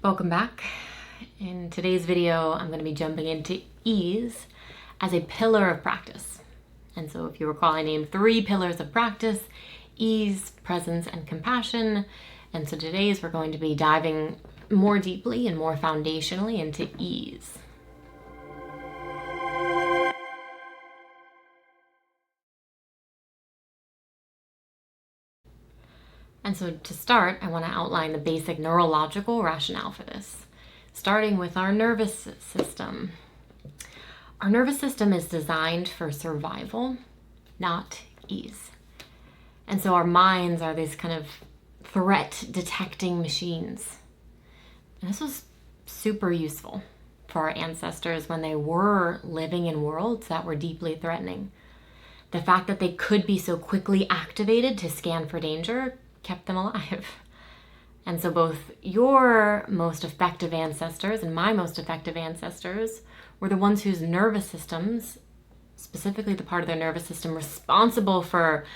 Welcome back. In today's video, I'm going to be jumping into ease as a pillar of practice. And so if you recall, I named 3 pillars of practice: ease, presence, and compassion. And so today's we're going to be diving more deeply and more foundationally into ease. And so to start, I want to outline the basic neurological rationale for this, starting with our nervous system. Our nervous system is designed for survival, not ease. And so our minds are these kind of threat detecting machines. And this was super useful for our ancestors when they were living in worlds that were deeply threatening. The fact that they could be so quickly activated to scan for danger kept them alive. And so both your most effective ancestors and my most effective ancestors were the ones whose nervous systems, specifically the part of their nervous system responsible for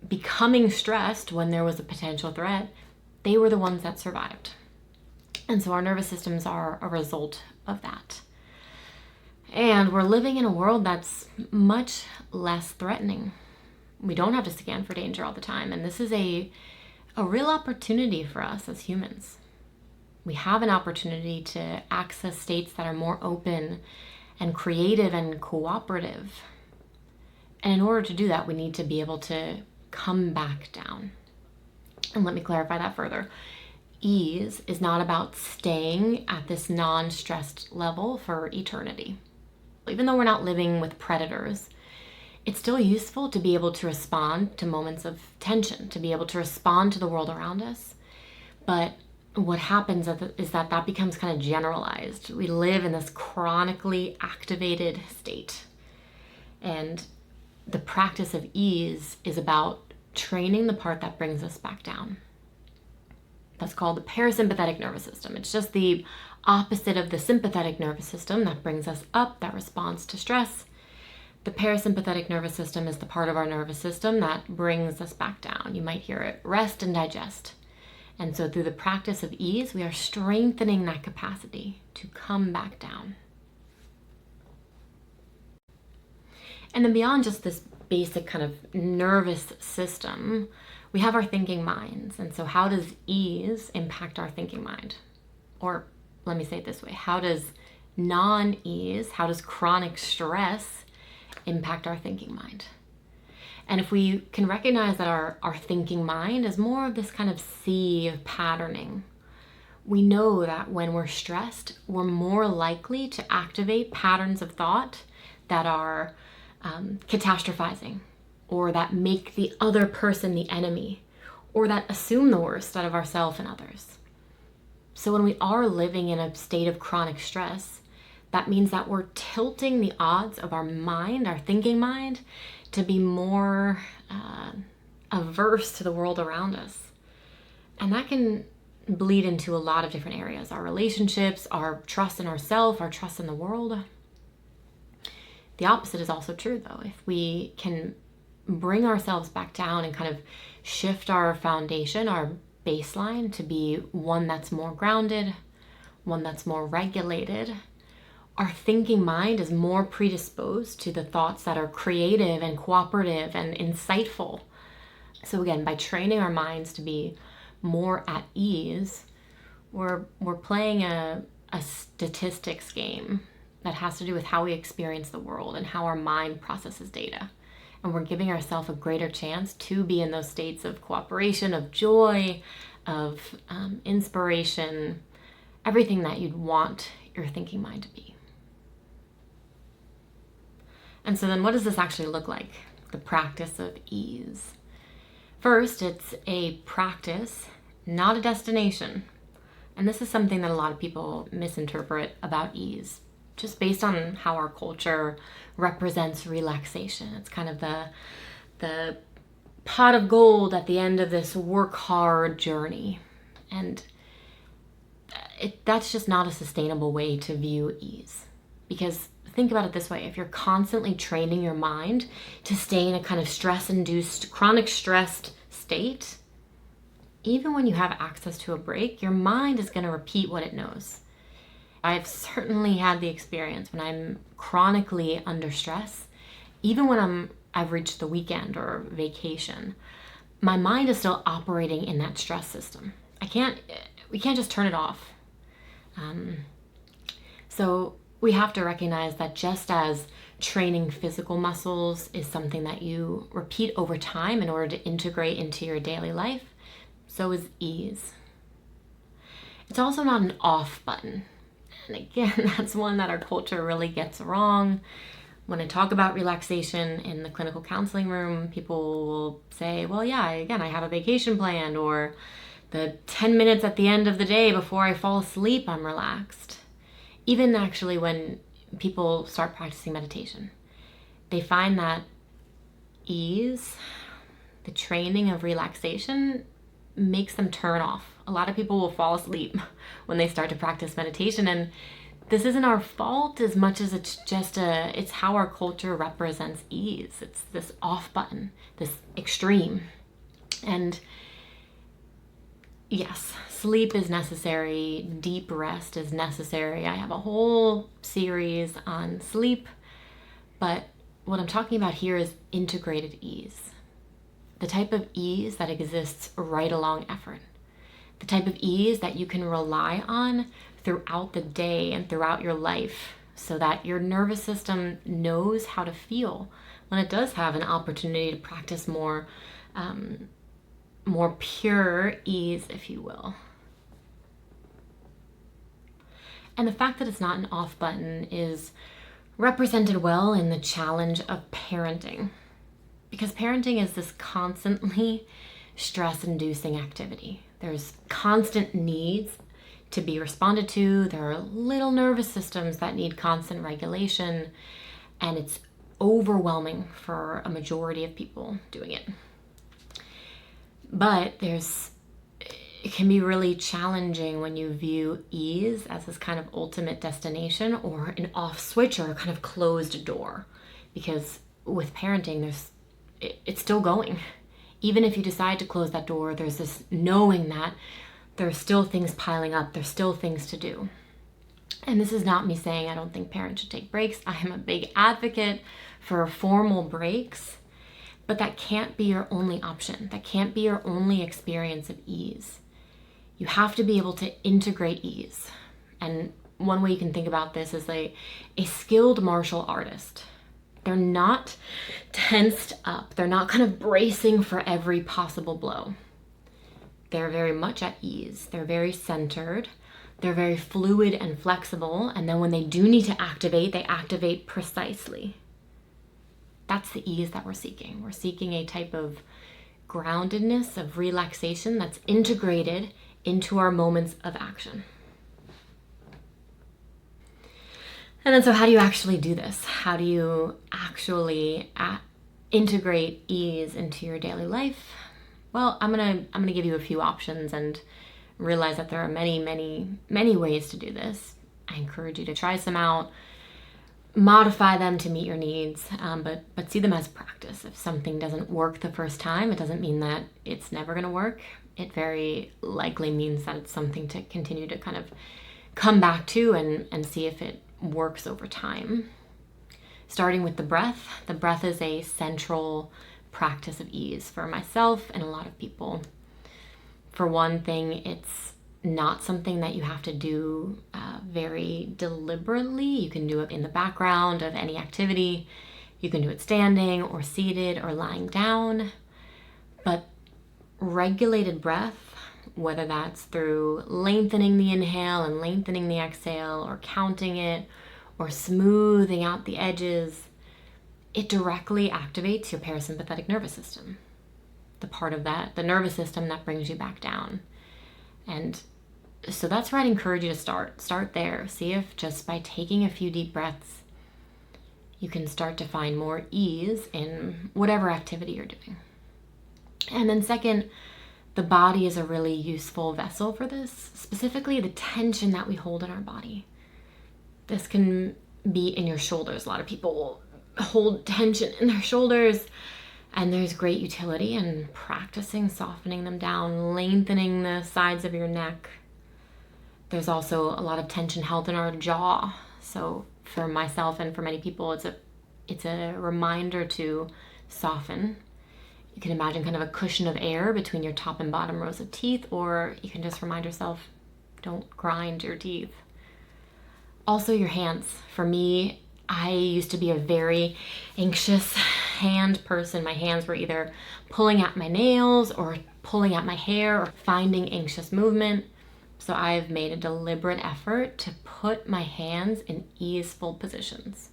becoming stressed when there was a potential threat, they were the ones that survived. And so our nervous systems are a result of that. And we're living in a world that's much less threatening. We don't have to scan for danger all the time. And this is a real opportunity for us as humans. We have an opportunity to access states that are more open and creative and cooperative. And in order to do that, we need to be able to come back down. And let me clarify that further. Ease is not about staying at this non-stressed level for eternity. Even though we're not living with predators, it's still useful to be able to respond to moments of tension, to be able to respond to the world around us. But what happens is that becomes kind of generalized. We live in this chronically activated state. And the practice of ease is about training the part that brings us back down. That's called the parasympathetic nervous system. It's just the opposite of the sympathetic nervous system that brings us up, that responds to stress. The parasympathetic nervous system is the part of our nervous system that brings us back down. You might hear it: rest and digest. And so through the practice of ease, we are strengthening that capacity to come back down. And then beyond just this basic kind of nervous system, we have our thinking minds. And so how does ease impact our thinking mind? Or let me say it this way: how does non-ease, how does chronic stress impact our thinking mind? And if we can recognize that our thinking mind is more of this kind of sea of patterning, we know that when we're stressed, we're more likely to activate patterns of thought that are catastrophizing, or that make the other person the enemy, or that assume the worst out of ourselves and others. So when we are living in a state of chronic stress, that means that we're tilting the odds of our mind, our thinking mind, to be more averse to the world around us. And that can bleed into a lot of different areas: our relationships, our trust in ourselves, our trust in the world. The opposite is also true, though. If we can bring ourselves back down and kind of shift our foundation, our baseline, to be one that's more grounded, one that's more regulated, our thinking mind is more predisposed to the thoughts that are creative and cooperative and insightful. So again, by training our minds to be more at ease, we're playing a statistics game that has to do with how we experience the world and how our mind processes data. And we're giving ourselves a greater chance to be in those states of cooperation, of joy, of inspiration, everything that you'd want your thinking mind to be. And so then what does this actually look like, the practice of ease? First, it's a practice, not a destination. And this is something that a lot of people misinterpret about ease, just based on how our culture represents relaxation. It's kind of the pot of gold at the end of this work hard journey. And that's just not a sustainable way to view ease. Because think about it this way: if you're constantly training your mind to stay in a kind of stress-induced, chronic stressed state, even when you have access to a break, your mind is going to repeat what it knows. I've certainly had the experience when I'm chronically under stress, even when I've reached the weekend or vacation, my mind is still operating in that stress system. We can't just turn it off. So we have to recognize that just as training physical muscles is something that you repeat over time in order to integrate into your daily life, so is ease. It's also not an off button. And again, that's one that our culture really gets wrong. When I talk about relaxation in the clinical counseling room, people will say, well, yeah, again, I have a vacation planned, or the 10 minutes at the end of the day before I fall asleep, I'm relaxed. Even actually when people start practicing meditation, they find that ease, the training of relaxation, makes them turn off. A lot of people will fall asleep when they start to practice meditation, and this isn't our fault as much as it's how our culture represents ease. It's this off button, this extreme. And yes, sleep is necessary, deep rest is necessary. I have a whole series on sleep, but what I'm talking about here is integrated ease. The type of ease that exists right along effort. The type of ease that you can rely on throughout the day and throughout your life so that your nervous system knows how to feel when it does have an opportunity to practice more pure ease, if you will. And the fact that it's not an off button is represented well in the challenge of parenting. Because parenting is this constantly stress-inducing activity. There's constant needs to be responded to. There are little nervous systems that need constant regulation, and it's overwhelming for a majority of people doing it. But it can be really challenging when you view ease as this kind of ultimate destination or an off switch or a kind of closed door. Because with parenting, it's still going. Even if you decide to close that door, there's this knowing that there's still things piling up, there's still things to do. And this is not me saying I don't think parents should take breaks. I am a big advocate for formal breaks, but that can't be your only option. That can't be your only experience of ease. You have to be able to integrate ease. And one way you can think about this is a skilled martial artist. They're not tensed up. They're not kind of bracing for every possible blow. They're very much at ease. They're very centered. They're very fluid and flexible. And then when they do need to activate, they activate precisely. That's the ease that we're seeking. We're seeking a type of groundedness, of relaxation that's integrated into our moments of action. And then so how do you actually do this? How do you actually integrate ease into your daily life? Well, I'm gonna give you a few options and realize that there are many, many, many ways to do this. I encourage you to try some out, modify them to meet your needs, but see them as practice. If something doesn't work the first time, it doesn't mean that it's never gonna work. It very likely means that it's something to continue to kind of come back to and see if it works over time. Starting with the breath. The breath is a central practice of ease for myself and a lot of people. For one thing, it's not something that you have to do very deliberately. You can do it in the background of any activity. You can do it standing or seated or lying down. But regulated breath, whether that's through lengthening the inhale and lengthening the exhale, or counting it, or smoothing out the edges, it directly activates your parasympathetic nervous system, the part of the nervous system that brings you back down. And so that's where I'd encourage you to start there. See if just by taking a few deep breaths, you can start to find more ease in whatever activity you're doing. And then second, the body is a really useful vessel for this, specifically the tension that we hold in our body. This can be in your shoulders. A lot of people will hold tension in their shoulders. And there's great utility in practicing softening them down, lengthening the sides of your neck. There's also a lot of tension held in our jaw. So for myself and for many people, it's a reminder to soften. You can imagine kind of a cushion of air between your top and bottom rows of teeth, or you can just remind yourself, don't grind your teeth. Also your hands. For me, I used to be a very anxious hand person. My hands were either pulling at my nails or pulling at my hair or finding anxious movement. So I've made a deliberate effort to put my hands in easeful positions.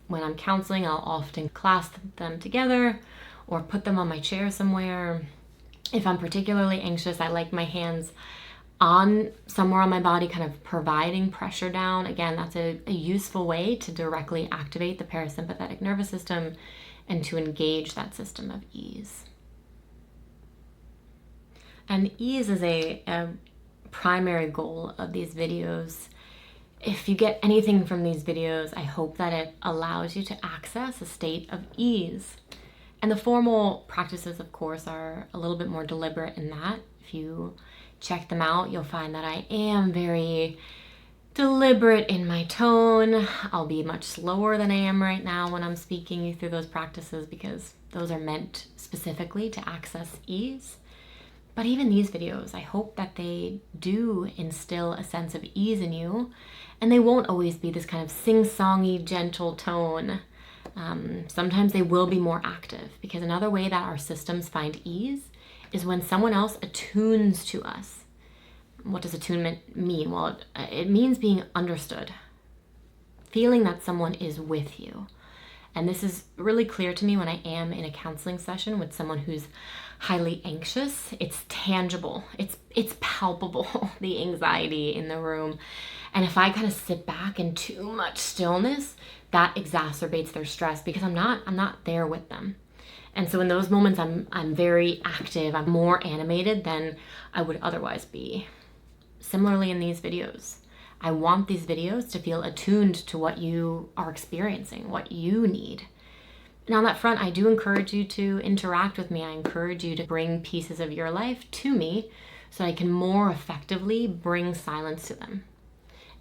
When I'm counseling, I'll often clasp them together or put them on my chair somewhere. If I'm particularly anxious, I like my hands on somewhere on my body, kind of providing pressure down. Again, that's a useful way to directly activate the parasympathetic nervous system and to engage that system of ease. And ease is a primary goal of these videos. If you get anything from these videos, I hope that it allows you to access a state of ease. And the formal practices, of course, are a little bit more deliberate in that. If you check them out, you'll find that I am very deliberate in my tone. I'll be much slower than I am right now when I'm speaking you through those practices, because those are meant specifically to access ease. But even these videos, I hope that they do instill a sense of ease in you, and they won't always be this kind of sing-songy, gentle tone. Sometimes they will be more active, because another way that our systems find ease is when someone else attunes to us. What does attunement mean? Well, it means being understood, feeling that someone is with you. And this is really clear to me when I am in a counseling session with someone who's highly anxious. It's tangible, it's palpable, the anxiety in the room. And if I kind of sit back in too much stillness, that exacerbates their stress, because I'm not there with them. And so in those moments, I'm very active, I'm more animated than I would otherwise be. Similarly in these videos, I want these videos to feel attuned to what you are experiencing, what you need. And on that front, I do encourage you to interact with me. I encourage you to bring pieces of your life to me so I can more effectively bring silence to them.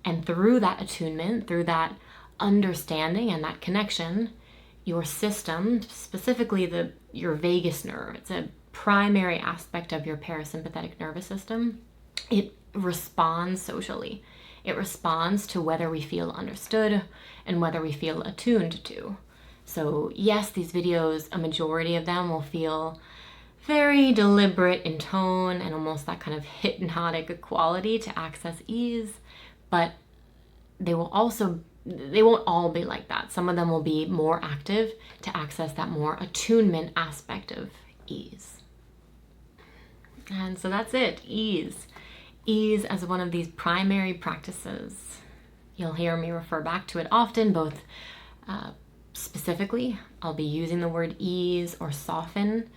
And through that attunement, through that understanding and that connection, your system, specifically your vagus nerve, it's a primary aspect of your parasympathetic nervous system, it responds socially. It responds to whether we feel understood and whether we feel attuned to. So yes, these videos, a majority of them will feel very deliberate in tone and almost that kind of hypnotic quality to access ease, but they won't all be like that. Some of them will be more active to access that more attunement aspect of ease. And so that's it, ease. Ease as one of these primary practices. You'll hear me refer back to it often, both specifically, I'll be using the word ease or soften,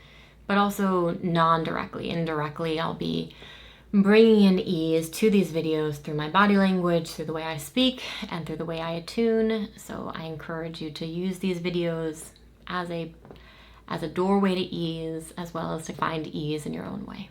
but also non-directly. Indirectly, I'll be bringing in ease to these videos through my body language, through the way I speak, and through the way I attune. So I encourage you to use these videos as a doorway to ease, as well as to find ease in your own way.